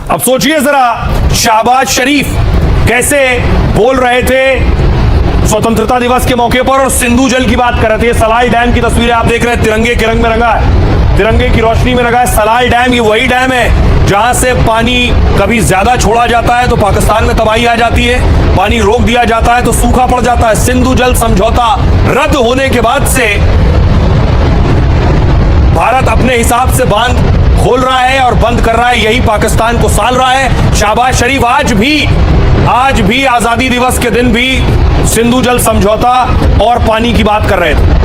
अब सोचिए जरा, शहबाज शरीफ कैसे बोल रहे थे स्वतंत्रता दिवस के मौके पर और सिंधु जल की बात कर रहे थे। सलाल डैम की तस्वीरें आप देख रहे हैं, तिरंगे के रंग में रंगा है, तिरंगे की रोशनी में रंगा है। सलाल डैम ये वही डैम है जहां से पानी कभी ज्यादा छोड़ा जाता है तो पाकिस्तान में तबाही आ जाती है, पानी रोक दिया जाता है तो सूखा पड़ जाता है। सिंधु जल समझौता रद्द होने के बाद से भारत अपने हिसाब से बांध खोल रहा है और बंद कर रहा है, यही पाकिस्तान को साल रहा है। शहबाज शरीफ आज भी आजादी दिवस के दिन भी सिंधु जल समझौता और पानी की बात कर रहे थे।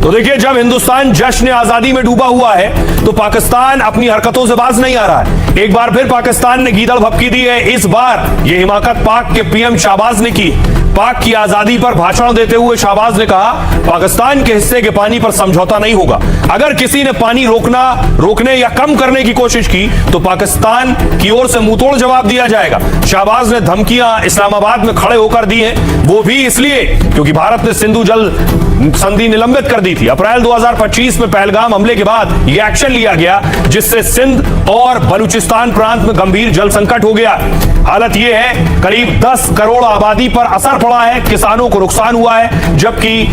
तो देखिए, जब हिंदुस्तान जश्न आजादी में डूबा हुआ है तो पाकिस्तान अपनी हरकतों से बाज नहीं आ रहा है। एक बार फिर पाकिस्तान ने गीदड़ भभकी दी है। इस बार यह हिमाकत पाक के पीएम शहबाज ने की। पाक की आजादी पर भाषण देते हुए शहबाज ने कहा, पाकिस्तान के हिस्से के पानी पर समझौता नहीं होगा। अगर किसी ने पानी रोकने या कम करने की कोशिश की तो पाकिस्तान की ओर से मुंहतोड़ जवाब दिया जाएगा। शहबाज ने धमकियां इस्लामाबाद में खड़े होकर दी हैं, वो भी इसलिए क्योंकि भारत ने सिंधु जल संधि निलंबित कर दी थी। अप्रैल 2025 में पहलगाम हमले के बाद यह एक्शन लिया गया, जिससे सिंध और बलूचिस्तान प्रांत में गंभीर जल संकट हो गया। हालत यह है, करीब 10 करोड़ आबादी पर असर पड़ा है, किसानों को नुकसान हुआ है। जबकि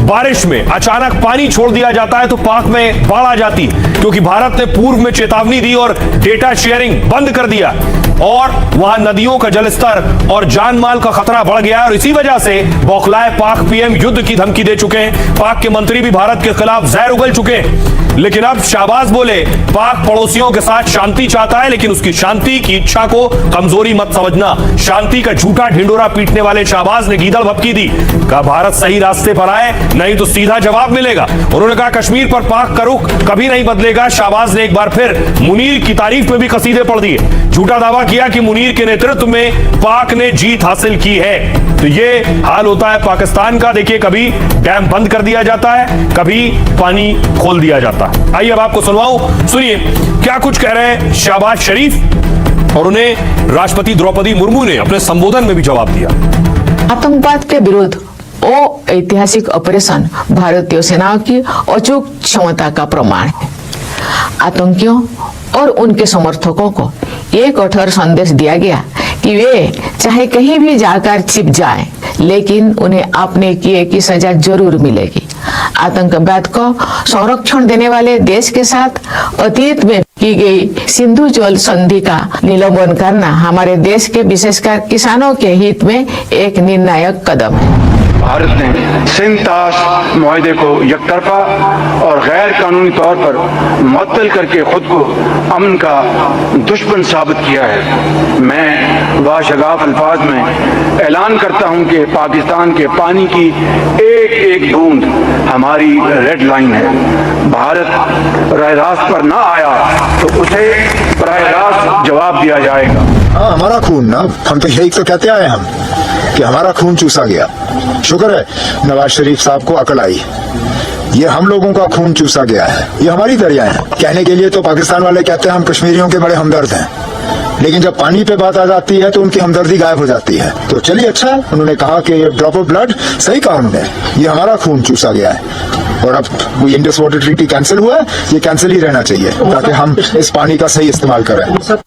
बारिश में अचानक पानी छोड़ दिया जाता है तो पाक में बाढ़ आ जाती, क्योंकि भारत ने पूर्व में चेतावनी दी और डेटा शेयरिंग बंद कर दिया और वहां नदियों का जलस्तर और जान माल का खतरा बढ़ गया। और इसी वजह से बौखलाए पाक पीएम युद्ध की धमकी दे चुके हैं। पाक के मंत्री भी भारत के खिलाफ जहर उगल चुके हैं। लेकिन अब शहबाज बोले, पाक पड़ोसियों के साथ शांति चाहता है, लेकिन उसकी शांति की इच्छा को कमजोरी मत समझना। शांति का झूठा ढिंडोरा पीटने वाले शहबाज ने गीदड़ भभकी दी, कहा भारत सही रास्ते पर आए, नहीं तो सीधा जवाब मिलेगा। उन्होंने कहा कश्मीर पर पाक का रुख कभी नहीं बदलेगा। शहबाज ने एक बार फिर मुनीर की तारीफ में भी कसीदे पढ़ दिए। झूठा दावा किया कि मुनीर के नेतृत्व में पाक ने जीत हासिल की है। तो ये हाल होता है पाकिस्तान का। देखिए, कभी डैम बंद कर दिया जाता है, कभी पानी खोल दिया जाता है। आइए अब आपको सुनवाऊं, सुनिए क्या कुछ कह रहे हैं शहबाज शरीफ, और उन्हें राष्ट्रपति द्रौपदी मुर्मू ने अपने संबोधन में भी जवाब दिया। आतंकवाद के विरुद्ध वो ऐतिहासिक ऑपरेशन भारतीय सेनाओं की अचूक क्षमता का प्रमाण है। आतंकियों और उनके समर्थकों को ये कठोर संदेश दिया गया कि वे चाहे कहीं भी जाकर छिप जाएं, लेकिन उन्हें अपने किए की सजा जरूर मिलेगी। आतंकवाद को संरक्षण देने वाले देश के साथ अतीत में की गई सिंधु जल संधि का निलंबन करना हमारे देश के विशेषकर किसानों के हित में एक निर्णायक कदम है। भारत ने सिंध ताश मुआहदे को एकतरफा और गैर कानूनी तौर पर मुअत्तल करके खुद को अमन का दुश्मन साबित किया है। मैं बाशगाफ अल्फाज में ऐलान करता हूं कि पाकिस्तान के पानी की एक एक बूंद हमारी रेड लाइन है। भारत राह रास्त पर ना आया तो उसे राह रास्त जवाब दिया जाएगा। हाँ, हमारा खून ना, हम तो यही तो कहते आए हम कि हमारा खून चूसा गया। शुक्र है नवाज शरीफ साहब को अकल आई। ये हम लोगों का खून चूसा गया है, ये हमारी दरियाएं हैं। कहने के लिए तो पाकिस्तान वाले कहते हैं हम कश्मीरियों के बड़े हमदर्द हैं, लेकिन जब पानी पे बात आ जाती है तो उनकी हमदर्दी गायब हो जाती है। तो चलिए, अच्छा उन्होंने कहा कि ड्रॉप ऑफ ब्लड, सही कहा उन्होंने, ये हमारा खून चूसा गया है। और अब वो इंडस वाटर ट्रीटी कैंसिल हुआ है, ये कैंसिल ही रहना चाहिए ताकि हम इस पानी का सही इस्तेमाल करें।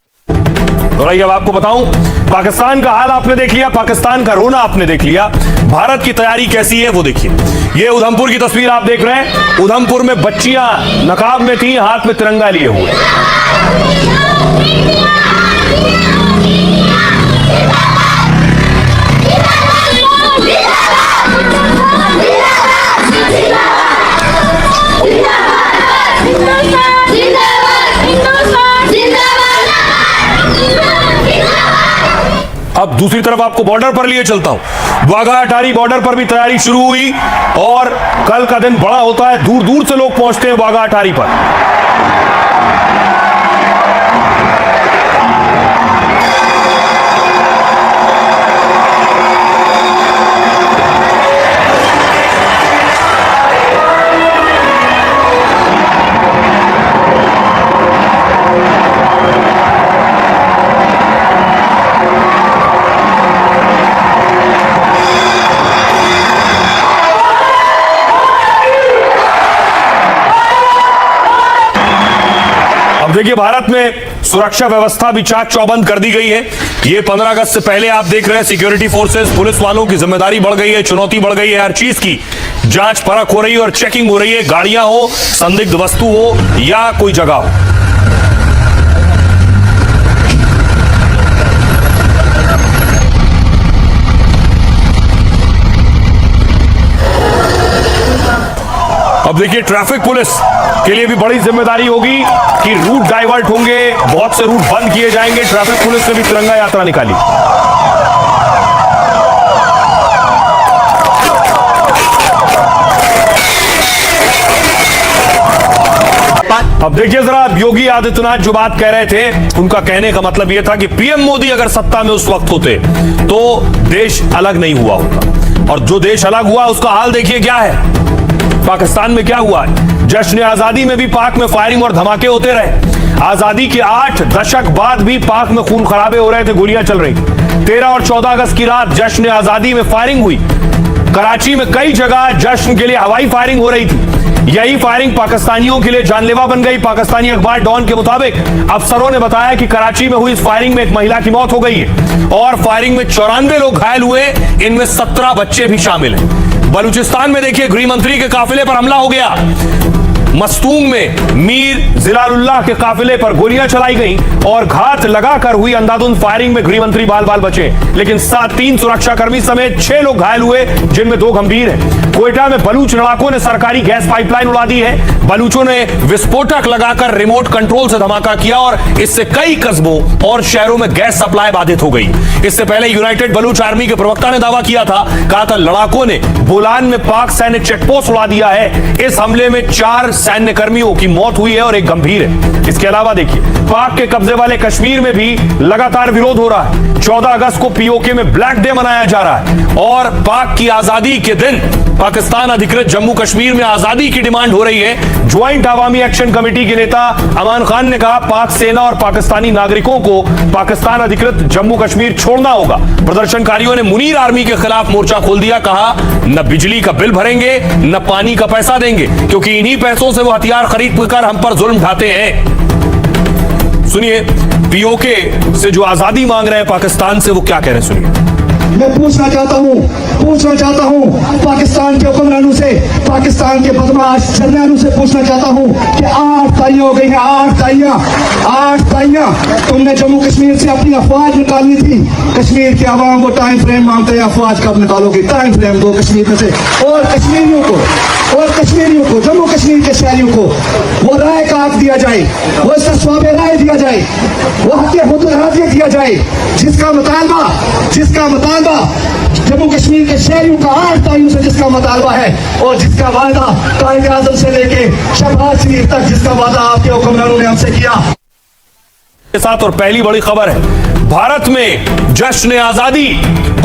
और अब आपको बताऊं, पाकिस्तान का हाल आपने देख लिया, पाकिस्तान का रोना आपने देख लिया, भारत की तैयारी कैसी है वो देखिए। ये उधमपुर की तस्वीर आप देख रहे हैं। उधमपुर में बच्चियां नकाब में थी, हाथ में तिरंगा लिए हुए। अब दूसरी तरफ आपको बॉर्डर पर लिए चलता हूं। वाघा अटारी बॉर्डर पर भी तैयारी शुरू हुई और कल का दिन बड़ा होता है, दूर दूर से लोग पहुंचते हैं वाघा अटारी पर। अब देखिए, भारत में सुरक्षा व्यवस्था भी चाक चौबंद कर दी गई है। ये 15 अगस्त से पहले आप देख रहे हैं, सिक्योरिटी फोर्सेस, पुलिस वालों की जिम्मेदारी बढ़ गई है, चुनौती बढ़ गई है, हर चीज की जांच परख हो रही है और चेकिंग हो रही है, गाड़ियां हो, संदिग्ध वस्तु हो या कोई जगह हो। अब देखिए, ट्रैफिक पुलिस के लिए भी बड़ी जिम्मेदारी होगी कि रूट डाइवर्ट होंगे, बहुत से रूट बंद किए जाएंगे। ट्रैफिक पुलिस ने भी तिरंगा यात्रा निकाली। अब देखिए जरा, योगी आदित्यनाथ जो बात कह रहे थे, उनका कहने का मतलब यह था कि पीएम मोदी अगर सत्ता में उस वक्त होते तो देश अलग नहीं हुआ होता। और जो देश अलग हुआ उसका हाल देखिए क्या है। पाकिस्तान में क्या हुआ है? जश्न आजादी में भी पाक में फायरिंग और धमाके होते रहे। आजादी के 8 दशक बाद भी पाक में खून खराबे हो रहे थे, गोलियां चल रही। 13 और 14 अगस्त की रात जश्न आजादी में फायरिंग हुई। कराची में कई जगह जश्न के लिए हवाई फायरिंग हो रही थी। यही फायरिंग पाकिस्तानियों के लिए जानलेवा बन गई। पाकिस्तानी अखबार डॉन के मुताबिक अफसरों ने बताया कि कराची में हुई इस फायरिंग में एक महिला की मौत हो गई है और फायरिंग में 94 लोग घायल हुए, इनमें 17 बच्चे भी शामिल हैं। बलूचिस्तान में देखिए, गृह मंत्री के काफिले पर हमला हो गया। मस्तूंग में मीर जिलालुल्लाह के काफिले पर गोलियां चलाई गई और घात लगाकर हुई अंधाधुंध फायरिंग में गृह मंत्री बाल बाल बचे, लेकिन 3 सुरक्षाकर्मी समेत 6 लोग घायल हुए, जिनमें 2 गंभीर हैं। कोयटा में बलूच लड़ाकों ने सरकारी गैस पाइपलाइन उड़ा दी है। बलूचों ने विस्फोटक लगाकर रिमोट कंट्रोल से धमाका किया और इससे कई कस्बों और शहरों में गैस सप्लाई बाधित हो गई। इससे पहले यूनाइटेड बलूच आर्मी के प्रवक्ता ने दावा किया था, कहा था लड़ाकों ने बोलान में पाक सैन्य चेकपोस्ट उड़ा दिया है। इस हमले में 4 सैन्य कर्मियों की मौत हुई है और एक गंभीर है। इसके अलावा देखिए, पाक के कब्जे वाले कश्मीर में भी लगातार विरोध हो रहा है। 14 अगस्त को पीओके में ब्लैक डे मनाया जा रहा है और पाक की आजादी के दिन पाकिस्तान अधिकृत जम्मू कश्मीर में आजादी की डिमांड हो रही है। ज्वाइंट अवामी एक्शन कमेटी के नेता अमान खान ने कहा, पाक सेना और पाकिस्तानी नागरिकों को पाकिस्तान अधिकृत जम्मू कश्मीर छोड़ना होगा। प्रदर्शनकारियों ने मुनीर आर्मी के खिलाफ मोर्चा खोल दिया। कहा, न बिजली का बिल भरेंगे न पानी का पैसा देंगे, क्योंकि इन्हीं पैसों से वो हथियार खरीद कर हम पर जुल्म ढाते हैं। सुनिए, पीओके से जो आजादी मांग रहे हैं पाकिस्तान से, वो क्या कह रहे हैं, सुनिए। मैं पूछना चाहता हूँ पाकिस्तान के हुक्मरानों से, पाकिस्तान के बदमाश जर्नैलों से पूछना चाहता हूँ कि 8 ताइयां हो गई हैं, 8 ताइयां। तुमने जम्मू कश्मीर से अपनी अफवाज निकालनी थी। कश्मीर के आवाम वो टाइम फ्रेम मांगते हैं, अफवाज कब निकालोगे? टाइम फ्रेम दो कश्मीर में से। और कश्मीरियों को जम्मू कश्मीर के शहरियों को वो राय का हक दिया जाए, वो इसका स्वाब राय दिया जाए, वो हक दिया जाए, जिसका मुतालबा जम्मू कश्मीर के शहरियों का 8 तारीख से जिसका मुतालबा है और जिसका वादा कायद आज़म से लेके शहबाज शरीफ तक जिसका वादा आपके हुक्मरानों ने हमसे किया। के साथ और पहली बड़ी खबर है, भारत में जश्न आजादी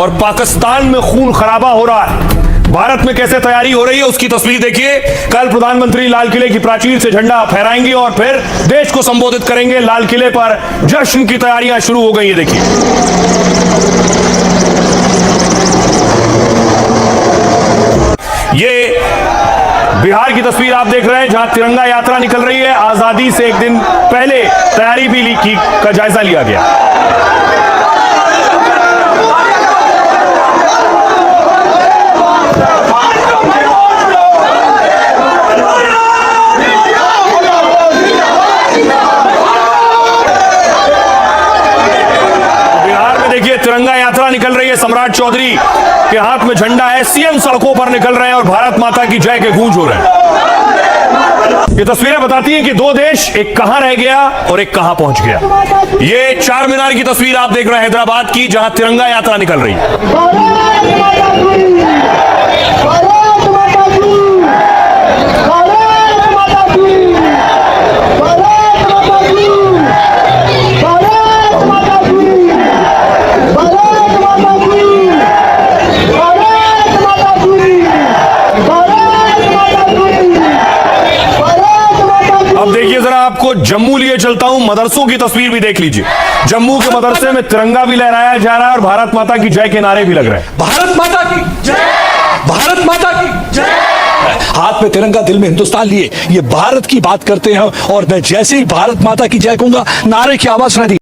और पाकिस्तान में खून खराबा हो रहा है। भारत में कैसे तैयारी हो रही है उसकी तस्वीर देखिए। कल प्रधानमंत्री लाल किले की प्राचीर से झंडा फहराएंगे और फिर देश को संबोधित करेंगे। लाल किले पर जश्न की तैयारियां शुरू हो गई है, देखिए। ये बिहार की तस्वीर आप देख रहे हैं, जहां तिरंगा यात्रा निकल रही है। आजादी से एक दिन पहले तैयारी भी का जायजा लिया गया। तिरंगा यात्रा निकल रही है, सम्राट चौधरी के हाथ में झंडा है, सीएम सड़कों पर निकल रहे हैं और भारत माता की जय के गूंज हो रहे हैं। ये तस्वीरें बताती हैं कि 2 देश, एक कहां रह गया और एक कहां पहुंच गया। ये चार मीनार की तस्वीर आप देख रहे हैं हैदराबाद की, जहां तिरंगा यात्रा निकल रही है। आपको जम्मू लिए चलता हूं, मदरसों की तस्वीर भी देख लीजिए। जम्मू के मदरसे में तिरंगा भी लहराया जा रहा है और भारत माता की जय के नारे भी लग रहे हैं। भारत माता की जय, भारत माता की जय। हाथ में तिरंगा दिल में हिंदुस्तान लिए ये भारत की बात करते हैं। और मैं जैसे ही भारत माता की जय कहूंगा, नारे की आवाज सुनाई दी।